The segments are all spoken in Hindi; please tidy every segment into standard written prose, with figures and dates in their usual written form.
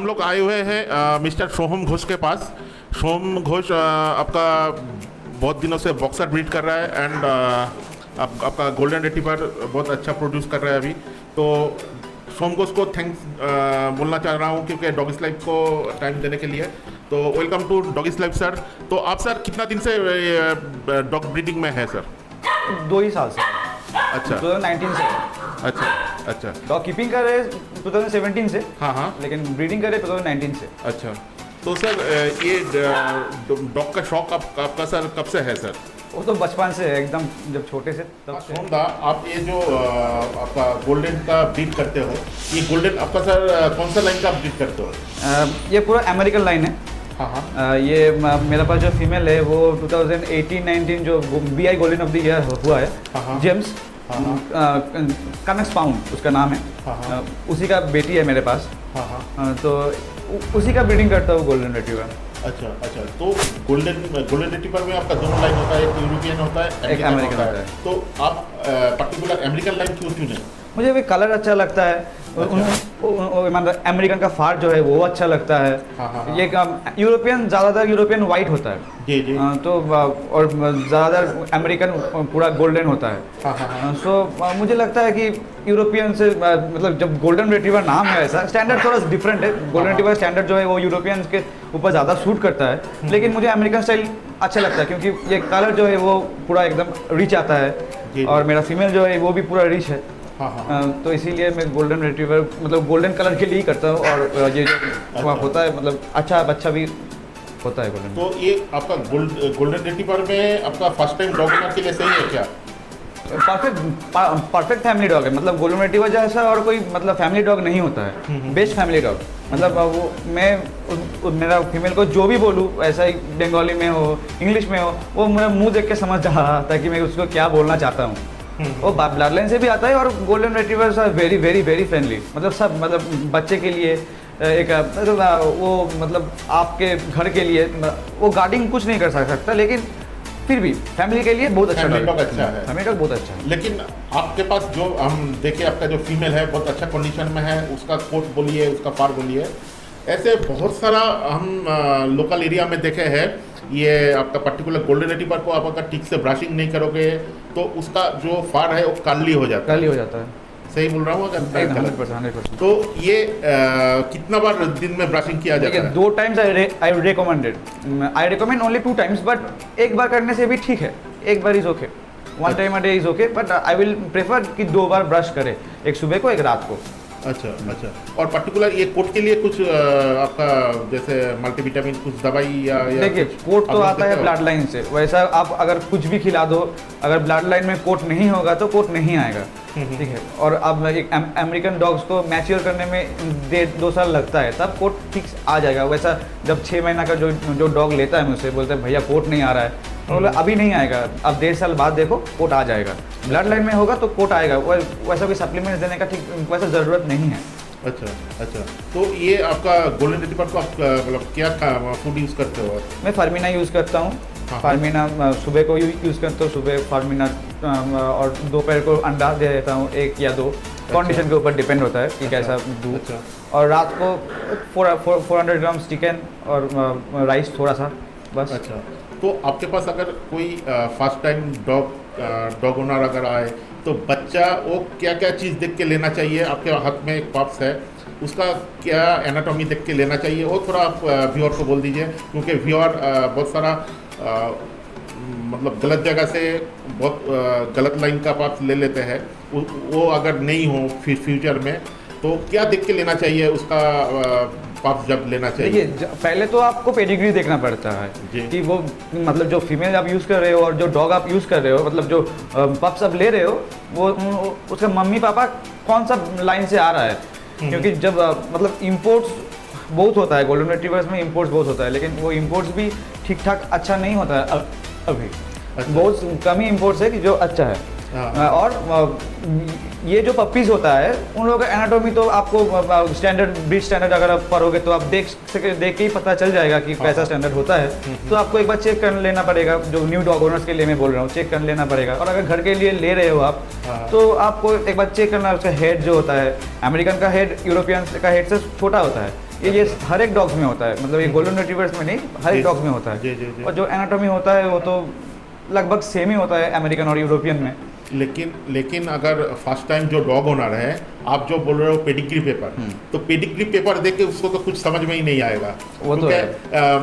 हम लोग आए हुए हैं मिस्टर सोहम घोष के पास। सोहम घोष आपका बहुत दिनों से बॉक्सर ब्रीड कर रहा है एंड आपका गोल्डन रिट्रीवर बहुत अच्छा प्रोड्यूस कर रहा है अभी। तो सोहम घोष को थैंक्स बोलना चाह रहा हूँ क्योंकि डॉगिस लाइफ को टाइम देने के लिए। तो वेलकम टू डॉगिस लाइफ सर। तो आप सर कितना दिन से डॉग ब्रीडिंग में है सर? 2 ही साल से। अच्छा, 2019 से। अच्छा अच्छा। डॉग कीपिंग कर रहे 2017 से। हाँ हाँ, लेकिन ब्रीडिंग कर रहे 2019 से। अच्छा। तो सर ये डॉग का शौक आपका सर कब से है सर? वो तो बचपन से है, एकदम जब छोटे से तब से। सोहम दा, आप ये जो आपका गोल्डन का ब्रीड करते हो, ये गोल्डन आपका सर कौन सा लाइन का ब्रीड करते हो? ये पूरा अमेरिकन लाइन है। हाँ हाँ। ये मेरे पास जो फीमेल है वो 2018-19 जो BI golden of the year हुआ है, हाँ। जेम्स कनेक्स पाउंड उसका नाम है। हाँ। उसी का बेटी है मेरे पास। हाँ। तो उसी का ब्रीडिंग करता हूँ गोल्डन रिट्रीवर। अच्छा अच्छा। तो गोल्डन रिट्रीवर में आपका दोनों लाइन होता है, एक यूरोपियन होता है, एक अमेरिकन होता है। तो आप पर्टिकुलर अमेरिकन लाइन क्यों चुने? मुझे भी कलर अच्छा लगता है। मतलब अमेरिकन का फार जो है वो अच्छा लगता है। हाँ। ये यूरोपियन ज़्यादातर यूरोपियन वाइट होता है। जी। तो और ज़्यादातर अमेरिकन पूरा गोल्डन होता है। हाँ। सो मुझे लगता है कि यूरोपियन से मतलब जब गोल्डन रिट्रीवर नाम है, ऐसा स्टैंडर्ड थोड़ा डिफरेंट है। गोल्डन रिट्रीवर स्टैंडर्ड जो है वो यूरोपियन के ऊपर ज़्यादा सूट करता है। लेकिन मुझे अमेरिकन स्टाइल अच्छा लगता है क्योंकि ये कलर जो है वो पूरा एकदम रिच आता है। और मेरा फीमेल जो है वो भी पूरा रिच है। हाँ। तो इसीलिए मैं गोल्डन रिट्रीवर मतलब गोल्डन कलर के लिए ही करता हूँ। और ये जो होता है मतलब अच्छा भी होता है गोल्डन। तो ये आपका गोल्डन रिट्रीवर में आपका फर्स्ट टाइम डॉग ओनर के लिए सही है क्या? परफेक्ट फैमिली डॉग है। मतलब गोल्डन रिट्रीवर जैसा और कोई मतलब फैमिली डॉग नहीं होता है। Best family dog. मतलब वो मैं मेरा फीमेल को जो भी बोलूँ, ऐसा ही बंगाली में हो, इंग्लिश में हो, वो मेरा मुंह देख के समझ रहा था कि मैं उसको क्या बोलना चाहता हूँ। वो ब्लड लाइन से भी आता है। और golden retrievers are very very very friendly. मतलब सब मतलब बच्चे के लिए एक वो मतलब आपके घर के लिए वो गार्डिंग कुछ नहीं कर सकता, लेकिन फिर भी फैमिली के लिए बहुत अच्छा फैमिली डॉग अच्छा है। फैमिली डॉग बहुत अच्छा है। लेकिन आपके पास जो हम देखे, आपका जो फीमेल है बहुत अच्छा कंडीशन में है, उसका कोट बोलिए, उसका फार बोलिए, ऐसे बहुत सारा हम लोकल एरिया में देखे हैं। ये आपका पर्टिकुलर गोल्डन रिट्रीवर को आप अगर ठीक से ब्रशिंग नहीं करोगे तो उसका जो फार है वो काली हो जाता है। सही बोल रहा हूँ अगर? 100%। तो ये कितना बार दिन में ब्रशिंग किया जाता है? 2 times I recommend only 2 times. But एक बार करने से भी ठीक है। एक bar is okay, 1 time a day is okay. But I will prefer कि 2 बार ब्रश करे, एक सुबह को एक रात को। अच्छा। और पर्टिकुलर ये कोट के लिए कुछ आपका जैसे मल्टीविटामिन कुछ दवाई या देखिए, कोट तो आता है ब्लड लाइन से। वैसा आप अगर कुछ भी खिला दो, अगर ब्लड लाइन में कोट नहीं होगा तो कोट नहीं आएगा। ठीक है। और अब एक अमेरिकन डॉग्स को मैच्योर करने में 1.5-2 साल लगता है, तब कोट फिक्स आ जाएगा। वैसा जब 6 महीना का जो डॉग लेता है मुझसे, बोलते हैं भैया कोट नहीं आ रहा है, तो बोला अभी नहीं आएगा, अब 1.5 साल बाद देखो कोट आ जाएगा। ब्लड लाइन में होगा तो कोट आएगा। वैसा कोई सप्लीमेंट्स देने का ठीक वैसा ज़रूरत नहीं है। अच्छा। तो ये आपका गोल्डन रिट्रीवर को आप मतलब क्या फूड यूज़ करते हो? मैं फार्मिना यूज़ करता हूँ। फार्मिना सुबह को यूज़ करता हूँ, सुबह फार्मिना। और दोपहर को अंडा दे देता हूँ, 1 या 2। कंडीशन के ऊपर डिपेंड होता है कि कैसा दूँ। और रात को 400 ग्राम चिकन और राइस थोड़ा सा, बस। अच्छा। तो आपके पास अगर कोई फर्स्ट टाइम डॉग ओनर अगर आए तो बच्चा वो क्या क्या चीज़ देख के लेना चाहिए? आपके हाथ में एक पप्स है, उसका क्या एनाटॉमी देख के लेना चाहिए, वो थोड़ा आप व्यूअर को बोल दीजिए। क्योंकि व्यूअर बहुत सारा मतलब गलत जगह से बहुत गलत लाइन का पप्स ले लेते हैं। वो अगर नहीं हो फ्यूचर में तो क्या देख के लेना चाहिए उसका पप्स जब लेना चाहिए? देखिए, पहले तो आपको पेडिग्री देखना पड़ता है कि वो मतलब जो फीमेल आप यूज़ कर रहे हो और जो डॉग आप यूज़ कर रहे हो, मतलब जो पप्स आप ले रहे हो, वो उसका मम्मी पापा कौन सा लाइन से आ रहा है। क्योंकि जब मतलब इम्पोर्ट्स बहुत होता है, गोल्डन रिट्रीवर्स में इम्पोर्ट्स बहुत होता है, लेकिन वो इम्पोर्ट्स भी ठीक ठाक अच्छा नहीं होता है अभी। अच्छा। बहुत कम ही इम्पोर्ट्स है कि जो अच्छा है। और ये जो पपीज़ होता है उन लोगों का एनाटॉमी तो आपको स्टैंडर्ड ब्रीड स्टैंडर्ड अगर आप पढ़ोगे तो आप देख के ही पता चल जाएगा कि कैसा स्टैंडर्ड होता है। तो आपको एक बार चेक कर लेना पड़ेगा। जो न्यू डॉग ओनर्स के लिए मैं बोल रहा हूँ, चेक कर लेना पड़ेगा। और अगर घर के लिए ले रहे हो आप तो आपको एक बार चेक करना, उसका हेड जो होता है, अमेरिकन का हेड यूरोपियन का हेड से छोटा होता है। ये हर एक डॉग्स में होता है, मतलब ये गोल्डन रिट्रीवर्स में नहीं, हर एक डॉग्स में होता जी, है। और जो एनाटॉमी होता है वो तो लगभग सेम ही होता है अमेरिकन और यूरोपियन में। लेकिन अगर फर्स्ट टाइम जो डॉग ओनर है, आप जो बोल रहे हो पेडिग्री पेपर, तो पेडिग्री पेपर देख के उसको तो कुछ समझ में ही नहीं आएगा। वो तो है।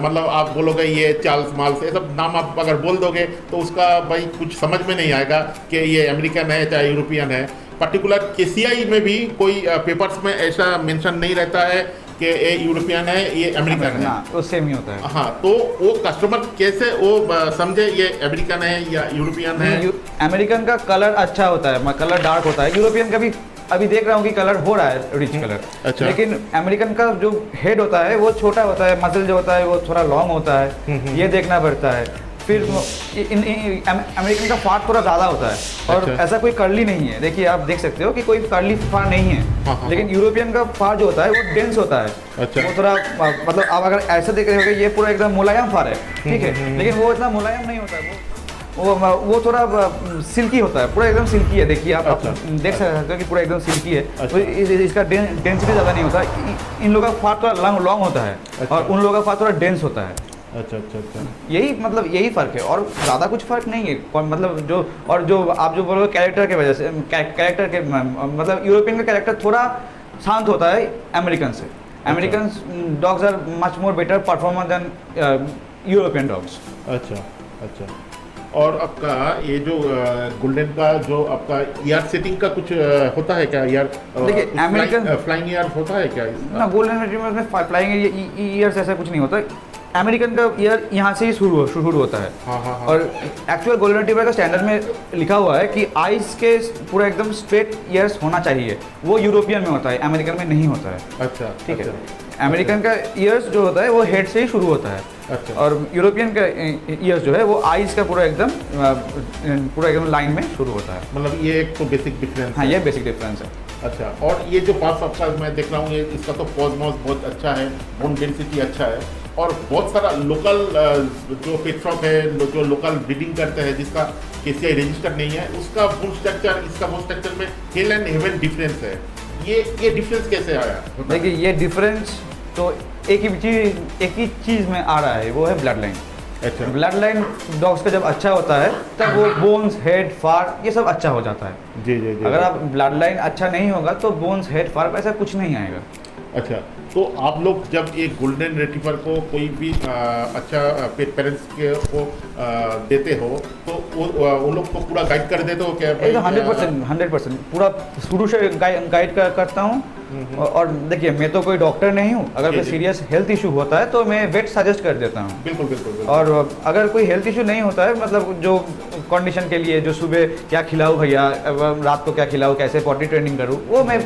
मतलब आप बोलोगे ये चार्ल्स मार्ल्स ये सब नाम आप अगर बोल दोगे तो उसका भाई कुछ समझ में नहीं आएगा कि ये अमेरिकन है चाहे यूरोपियन है। पर्टिकुलर केसीआई में भी कोई पेपर्स में ऐसा मेंशन नहीं रहता है कि ये यूरोपियन है ये अमेरिकन है, वो सेम ही होता है। हाँ, तो वो कस्टमर कैसे वो समझे ये अमेरिकन है या यूरोपियन है? अमेरिकन का कलर अच्छा होता है, कलर डार्क होता है। यूरोपियन का भी अभी देख रहा हूँ कि कलर हो रहा है रिच कलर। अच्छा। लेकिन अमेरिकन का जो हेड होता है वो छोटा होता है, मसल जो होता है वो थोड़ा लॉन्ग होता है, ये देखना पड़ता है। फिर अमेरिकन का फाट थोड़ा ज़्यादा होता है और अच्छा। ऐसा कोई कर्ली नहीं है। देखिए आप देख सकते हो कि कोई कर्ली फार नहीं है। लेकिन यूरोपियन का फार जो होता है वो डेंस होता है। अच्छा। वो थोड़ा मतलब आप अगर ऐसे देख रहे हो ये पूरा एकदम मुलायम फार है, ठीक है, लेकिन वो इतना मुलायम नहीं होता है। वो थोड़ा सिल्की होता है, पूरा एकदम सिल्की है। देखिए आप देख सकते हो कि पूरा एकदम सिल्की है। तो इसका डेंसिटी ज़्यादा नहीं होता। इन लोगों का फार थोड़ा लॉन्ग होता है और उन लोगों का फार थोड़ा डेंस होता है। अच्छा अच्छा अच्छा, यही मतलब यही फ़र्क है और ज़्यादा कुछ फ़र्क नहीं है। मतलब जो आप जो बोलोगे कैरेक्टर के वजह से, कैरेक्टर के मतलब यूरोपियन का कैरेक्टर थोड़ा शांत होता है अमेरिकन से। American dogs are much more better performer than European dogs. अच्छा अच्छा। और आपका ये जो गोल्डन का जो आपका ईयर सेटिंग का कुछ होता है क्या? ईयर देखिए अमेरिकन फ्लाइंग ईयर होता है क्या इसका? ना, गोल्डन रिट्रीवर में फ्लाइंग ईयर्स ऐसा कुछ नहीं होता। अमेरिकन का ईयर यहाँ से ही शुरू होता है। हाँ हाँ हाँ। और एक्चुअल गोल्डन रिट्रीवर का स्टैंडर्ड में लिखा हुआ है कि आइस के पूरा एकदम स्ट्रेट ईयर्स होना चाहिए। वो यूरोपियन में होता है, अमेरिकन में नहीं होता है। अच्छा ठीक अच्छा। है। अमेरिकन का ईयर्स जो होता है वो हेड से ही शुरू होता है। अच्छा। और यूरोपियन का ईयर्स जो है वो आइस का पूरा एकदम लाइन में शुरू होता है। मतलब ये एक तो बेसिक डिफरेंस। हाँ, ये बेसिक डिफरेंस है। अच्छा। और ये जो पास आपका मैं देख रहा हूँ, ये इसका तो पॉजमॉस बहुत अच्छा है, बोन डेंसिटी अच्छा है, और बहुत सारा लोकल जो पेट शॉप है जो लोकल ब्रीडिंग करते हैं जिसका केसीआई रजिस्टर नहीं है, उसका बोन स्ट्रक्चर इसका बोन स्ट्रक्चर में हेल एंड हेवन डिफरेंस है। ये डिफरेंस कैसे आया? देखिए ये डिफरेंस तो एक ही चीज़ में आ रहा है, वो है ब्लड लाइन। अच्छा। ब्लड लाइन डॉग्स का जब अच्छा होता है तब वो बोन्स, हेड, फार ये सब अच्छा हो जाता है। जी जी जी। अगर आप ब्लड लाइन अच्छा नहीं होगा तो बोन्स, हेड, फार ऐसा कुछ नहीं आएगा। अच्छा, तो आप लोग जब एक गोल्डन रिट्रीवर को कोई भी अच्छा पेट पेरेंट्स के को देते हो तो उन लोग को पूरा गाइड कर देते हो क्या? एकदम 100% पूरा शुरू से गाइड करता हूँ। और देखिए मैं तो कोई डॉक्टर नहीं हूँ। अगर कोई सीरियस हेल्थ इशू होता है तो मैं वेट सजेस्ट कर देता हूँ। बिल्कुल बिल्कुल। और अगर कोई हेल्थ इशू नहीं होता है, मतलब जो कंडीशन के लिए जो सुबह क्या खिलाऊँ भैया, रात को क्या खिलाऊँ, कैसे पॉटी ट्रेनिंग करूँ, वो मैं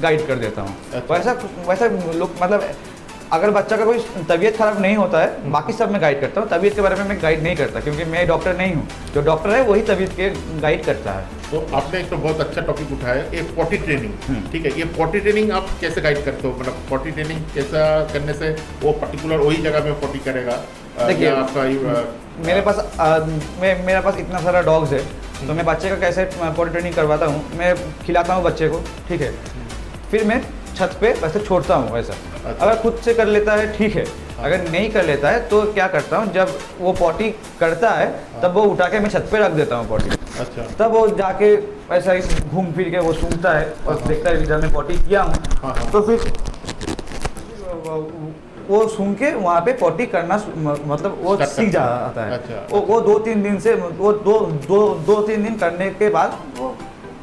गाइड कर देता हूँ। अच्छा। वैसा लोग मतलब अगर बच्चा का कोई तबीयत खराब नहीं होता है, बाकी सब मैं गाइड करता हूँ। तबीयत के बारे में मैं गाइड नहीं करता क्योंकि मैं डॉक्टर नहीं हूँ। जो डॉक्टर है वही तबीयत के गाइड करता है। तो आपने एक तो बहुत अच्छा टॉपिक उठाया, ये पॉटी ट्रेनिंग। ठीक है, ये पॉटी ट्रेनिंग आप कैसे गाइड करते हो? मतलब पॉटी ट्रेनिंग कैसा करने से वो पर्टिकुलर वही जगह में पॉटी करेगा? देखिए आपका मेरे पास इतना सारा डॉग्स है तो मैं बच्चे का कैसे पॉटी ट्रेनिंग करवाता हूँ। मैं खिलाता हूँ बच्चे को, ठीक है, फिर मैं छत पे वैसे छोड़ता हूँ वैसा। अच्छा। अगर खुद से कर लेता है ठीक है, अगर नहीं कर लेता है तो क्या करता हूँ, जब वो पॉटी करता है तब वो उठा के मैं छत पे रख देता हूँ पॉटी। अच्छा। तब वो जाके ऐसा ही घूम फिर के वो सूंघता है और देखता है कि जब मैं पॉटी किया हूँ तो फिर वो सूंघ के वहाँ पे पॉटी करना मतलब वो सीख जाता है। अच्छा। वो 2-3 दिन से वो दो तीन दिन करने के बाद वो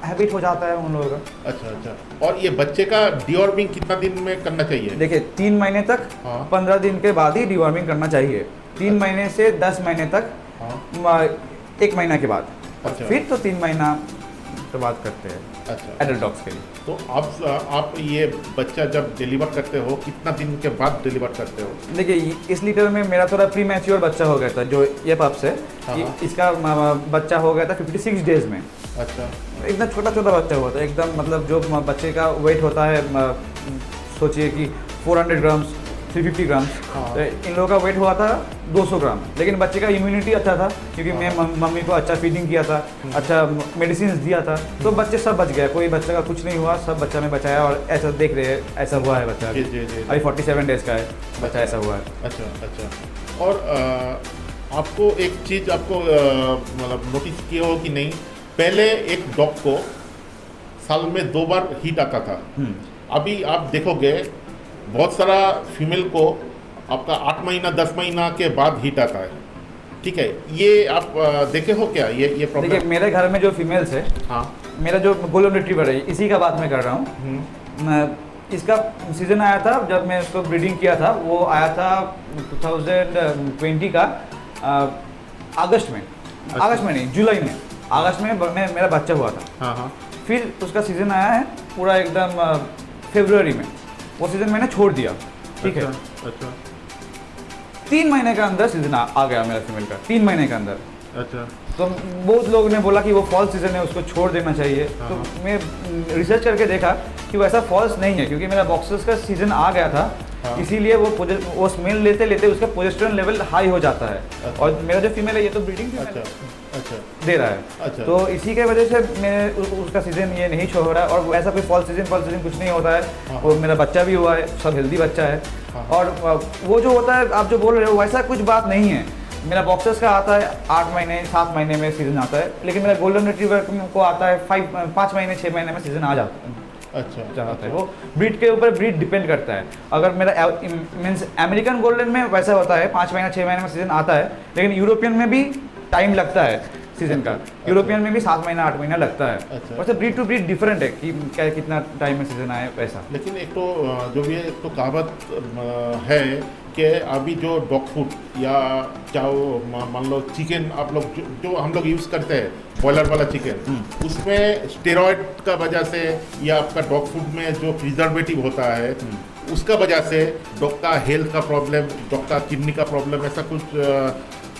हैबिट हो जाता है उन लोगों का। अच्छा अच्छा। और ये बच्चे का डिवॉर्मिंग कितना दिन में करना चाहिए? देखिए 3 महीने तक, 15 दिन के बाद ही डिवॉर्मिंग करना चाहिए। 3 महीने से 10 महीने तक, 1 महीना के बाद। अच्छा। फिर तो 3 महीना के बाद करते हैं। अच्छा। एडल्ट डॉग्स के लिए। तो आप ये बच्चा जब डिलीवर करते हो कितना दिन के बाद डिलीवर करते हो? देखिए इस लीटर में मेरा थोड़ा प्री मैच्योर बच्चा हो गया था, जो ये पप्स है। इसका बच्चा हो गया था 56 डेज में। अच्छा। एकदम छोटा बच्चा हुआ था एकदम, मतलब जो बच्चे का वेट होता है सोचिए कि 400 ग्राम्स 350 ग्राम। हाँ। तो इन लोगों का वेट हुआ था 200 ग्राम, लेकिन बच्चे का इम्यूनिटी अच्छा था क्योंकि मैं मम्मी को अच्छा फीडिंग किया था, अच्छा मेडिसिन दिया था, तो बच्चे सब बच गए, कोई बच्चे का कुछ नहीं हुआ, सब बच्चा में बचाया। और ऐसा देख रहे हैं, ऐसा हुआ है बच्चा जी, जी, जी। अभी 47 डेज का है बच्चा, ऐसा हुआ है। अच्छा अच्छा। और आपको एक चीज़ आपको मतलब नोटिस किया हो कि नहीं, पहले एक डॉग को साल में 2 बार हीट आता था। अभी आप देखोगे बहुत सारा फीमेल को आपका 8 महीना 10 महीना के बाद हीट आता है। ठीक है, ये आप देखे हो क्या ये प्रॉब्लम? देखिए मेरे घर में जो फीमेल्स है, हाँ। मेरा जो गोल्डन रिट्रीवर है, इसी का बात मैं कर रहा हूँ। इसका सीज़न आया था जब मैं इसको ब्रीडिंग किया था, वो आया था 2020 का अगस्त में। अच्छा। अगस्त में नहीं, जुलाई में, अगस्त में मेरा बच्चा हुआ था। हाँ हाँ। फिर उसका सीज़न आया है पूरा एकदम फरवरी में, वो सीज़न मैंने छोड़ दिया। ठीक है, अच्छा 3 महीने के अंदर सीज़न आ गया मेरा फीमेल का, 3 महीने के अंदर। अच्छा। तो बहुत लोगों ने बोला कि वो फॉल्स सीज़न है, उसको छोड़ देना चाहिए। तो मैं रिसर्च करके देखा कि वो ऐसा फॉल्स नहीं है, क्योंकि मेरा बॉक्सेस का सीज़न आ गया था। हाँ। इसीलिए वो स्मेल लेते लेते उसका प्रोजेस्टेरोन लेवल हाई हो जाता है। अच्छा। और मेरा जो फीमेल है ये तो ब्रीडिंग अच्छा अच्छा दे रहा है। अच्छा। तो इसी के वजह से मैं उसका सीज़न ये नहीं छोड़ रहा है। और ऐसा कोई फॉल्स सीज़न कुछ नहीं होता है। हाँ। वो मेरा बच्चा भी हुआ है, सब हेल्दी बच्चा है। हाँ। और वो जो होता है आप जो बोल रहे हो, वैसा कुछ बात नहीं है। मेरा बॉक्सेस का आता है 8 महीने 7 महीने में सीज़न आता है, लेकिन मेरा गोल्डन रिट्रीवर को आता है 5 महीने 6 महीने में सीज़न आ जाता है। अच्छा चाहता है वो ब्रीड के ऊपर ब्रीड डिपेंड करता है। अगर मेरा मीन्स अमेरिकन गोल्डन में वैसा होता है 5 महीना 6 महीने में सीज़न आता है, लेकिन यूरोपियन में भी टाइम लगता है सीज़न का। यूरोपियन में भी 7 महीना 8 महीना लगता है। अच्छा। वैसे ब्रीड टू ब्रीड डिफरेंट है कि क्या कितना टाइम में सीज़न आए वैसा। लेकिन एक तो जो भी एक तो कहावत है कि अभी जो डॉग फूड या चाहे मान लो चिकन आप लोग जो हम लोग यूज़ करते हैं बॉयलर वाला चिकन, उसमें स्टेरॉइड का वजह से या आपका डॉग फूड में जो प्रिजर्वेटिव होता है उसका वजह से डॉग का हेल्थ का प्रॉब्लम, डॉग का किडनी का प्रॉब्लम ऐसा कुछ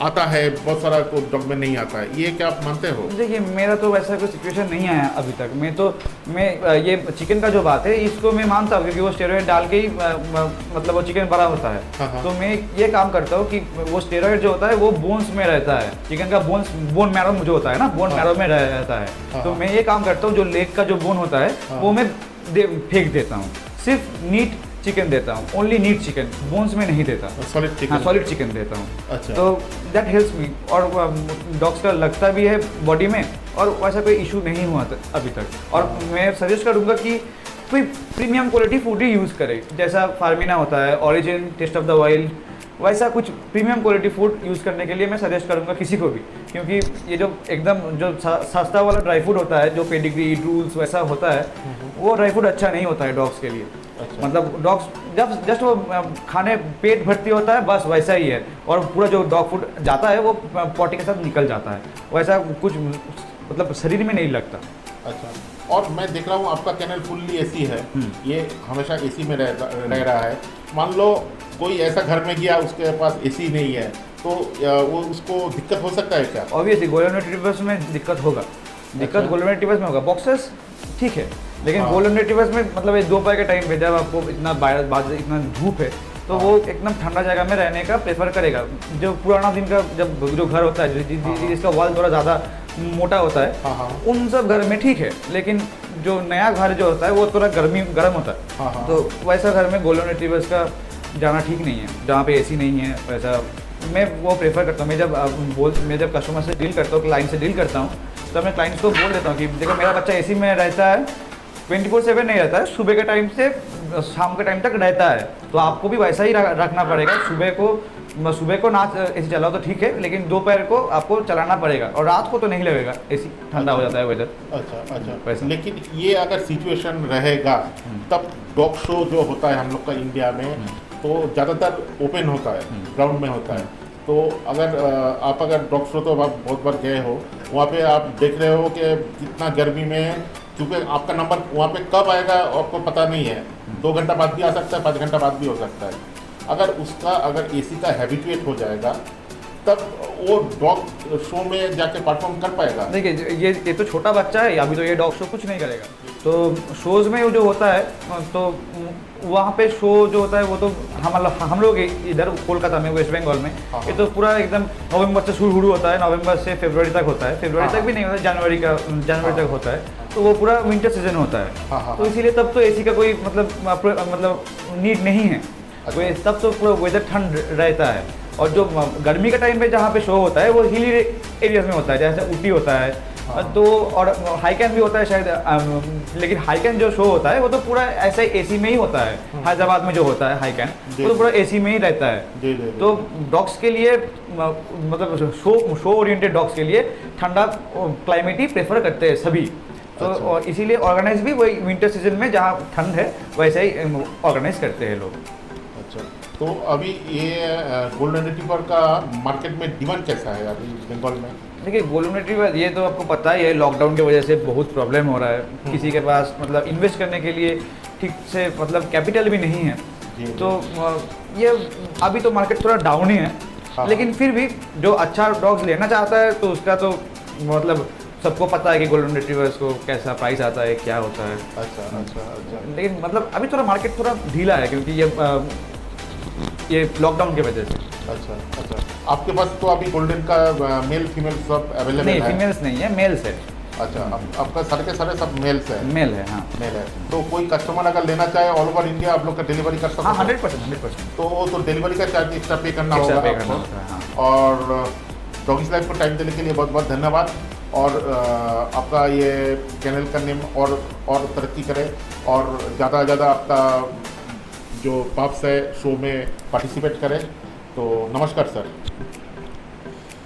आता है, बहुत सारा को डॉग में नहीं आता है। ये क्या आप मानते हो? देखिए मेरा तो वैसा कोई सिचुएशन नहीं आया अभी तक। मैं ये चिकन का जो बात है इसको मैं मानता हूँ, क्योंकि वो स्टेरॉइड डाल के ही मतलब वो चिकन बड़ा होता है। हाँ। तो मैं ये काम करता हूँ कि वो स्टेरॉइड जो होता है वो बोन्स में रहता है, चिकन का बोन मैरो जो होता है ना, बोन मैरो में रहता है। तो मैं ये काम करता हूँ, जो लेग का जो बोन होता है वो मैं फेंक देता हूँ, सिर्फ नीट चिकन देता हूँ, ओनली नीट चिकन, बोन्स में नहीं देता। Solid chicken? हाँ, सॉलिड चिकन देता हूँ। अच्छा। तो दैट हेल्प्स मी। और डॉग्स का लगता भी है बॉडी में, और वैसा कोई इशू नहीं हुआ अभी तक। और मैं सजेस्ट करूँगा कि कोई प्रीमियम क्वालिटी फूड ही यूज़ करे, जैसा फार्मिना होता है, Orijen, taste of the wild, वैसा कुछ प्रीमियम क्वालिटी फूड यूज़ करने के लिए मैं सजेस्ट करूँगा किसी को भी। क्योंकि ये जो एकदम जो सस्ता वाला ड्राई फूड होता है, जो पेडिग्री रूल्स वैसा होता है, वो ड्राई फूड अच्छा नहीं होता है डॉग्स के लिए। अच्छा। मतलब डॉग्स जब जस्ट वो खाने पेट भर्ती होता है बस वैसा ही है, और पूरा जो डॉग फूड जाता है वो पॉटी के साथ निकल जाता है, वैसा कुछ मतलब शरीर में नहीं लगता। अच्छा। और मैं देख रहा हूँ आपका कैनल फुल्ली एसी है, ये हमेशा एसी में रह रहा है। मान लो कोई ऐसा घर में गया उसके पास एसी नहीं है, तो वो उसको दिक्कत हो सकता है क्या? ऑब्वियसली गोल्डन रिट्रीवर्स में दिक्कत होगा, दिक्कत गोल्डन रिट्रीवर्स में होगा। बॉक्सेस ठीक है, लेकिन हाँ। गोल्डन रिट्रीवर्स में मतलब ये दोपहर के टाइम पे जब आपको इतना इतना धूप है, तो वो एकदम ठंडा जगह में रहने का प्रेफर करेगा। जो पुराना दिन का जब जो घर होता है जिसका वॉल थोड़ा ज़्यादा मोटा होता है, हाँ। उन सब घर में ठीक है, लेकिन जो नया घर जो होता है वो थोड़ा गर्म होता है। हाँ। तो वैसा घर में गोल्डन रिट्रीवर्स का जाना ठीक नहीं है, जहाँ पे एसी नहीं है। वैसा मैं वो प्रेफर करता हूँ। मैं जब कस्टमर से डील करता हूँ, क्लाइंट से डील करता हूँ, तो मैं क्लाइंट्स को बोल देता हूँ कि देखो मेरा बच्चा एसी में रहता है, 24/7 नहीं रहता है, सुबह के टाइम से शाम के टाइम तक रहता है, तो आपको भी वैसा ही रखना पड़ेगा। सुबह को ना एसी चलाओ तो ठीक है, लेकिन दोपहर को आपको चलाना पड़ेगा, और रात को तो नहीं लगेगा, एसी ठंडा हो जाता है वेदर। अच्छा। वैसा। लेकिन ये अगर सिचुएशन रहेगा तब डॉग शो जो होता है हम लोग का इंडिया में, तो ज़्यादातर ओपन होता है, ग्राउंड में होता है। तो अगर आप डॉग शो तो आप बहुत बार गए हो, वहाँ पे आप देख रहे हो कि कितना गर्मी में, क्योंकि आपका नंबर वहाँ पे कब आएगा आपको पता नहीं है, 2 घंटा बाद भी आ सकता है, 5 घंटा बाद भी हो सकता है। अगर एसी का हैबिचुएट हो जाएगा तब वो डॉग शो में जाके परफॉर्म कर पाएगा? देखिए ये तो छोटा बच्चा है, अभी तो ये डॉग शो कुछ नहीं करेगा। तो शोज़ में जो होता है तो वहाँ पे शो जो होता है वो तो हम लोग इधर कोलकाता में, वेस्ट बंगाल में, ये तो पूरा एकदम नवंबर से शुरू होता है, नवंबर से फरवरी तक होता है, फरवरी तक भी नहीं होता, जनवरी तक होता है, तो वो पूरा विंटर सीजन होता है। तो इसीलिए तब तो एसी का कोई मतलब नीड नहीं है, तब तो पूरा वेदर ठंड रहता है। और जो गर्मी का टाइम पे जहाँ पे शो होता है वो हिली एरियाज में होता है, जैसे ऊटी होता है, तो और हाईकैन भी होता है शायद, लेकिन हाईकैन जो शो होता है वो तो पूरा ऐसे एसी में ही होता है। हैदराबाद में जो होता है हाईकैन वो तो पूरा एसी में ही रहता है। तो डॉग्स के लिए मतलब शो ओरिएंटेड डॉग्स के लिए ठंडा क्लाइमेट ही प्रेफर करते हैं सभी। तो और इसीलिए ऑर्गेनाइज भी वही विंटर सीजन में जहाँ ठंड है वैसे ही ऑर्गेनाइज करते हैं लोग। अच्छा, तो अभी ये गोल्डन रिट्रीवर का मार्केट में डिमांड कैसा है अभी बंगाल में? देखिए गोल्डन रिट्रीवर ये तो आपको पता ही है, लॉकडाउन की वजह से बहुत प्रॉब्लम हो रहा है, किसी के पास मतलब इन्वेस्ट करने के लिए ठीक से मतलब कैपिटल भी नहीं है। तो ये अभी तो मार्केट थोड़ा डाउन ही है, लेकिन फिर भी जो अच्छा डॉग्स लेना चाहता है तो उसका तो मतलब सबको पता है कि गोल्डन रिट्रीवर्स को कैसा प्राइस आता है, क्या होता है। अच्छा। लेकिन मतलब अभी थोड़ा मार्केट थोड़ा ढीला है क्योंकि ये लॉकडाउन की वजह से। अच्छा, आपके पास तो अभी गोल्डन का मेल फीमेल सब अवेलेबल है? नहीं, फीमेल्स नहीं है, मेल्स है। अच्छा, आपका सारे के सारे सब मेल्स है? मेल है, हाँ मेल है। तो कोई कस्टमर अगर लेना चाहे ऑल ओवर इंडिया आप लोग का डिलीवरी कर सकते हैं? हाँ, 100%। तो डिलीवरी का चार्ज एक्स्ट्रा पे करना होगा आपको। और डॉगीज लाइफ को टाइम देने के लिए बहुत बहुत धन्यवाद। और आपका ये चैनल का नेम और तरक्की करे और ज़्यादा ज़्यादा आपका जो पप्स है शो में पार्टिसिपेट करें। तो नमस्कार सर।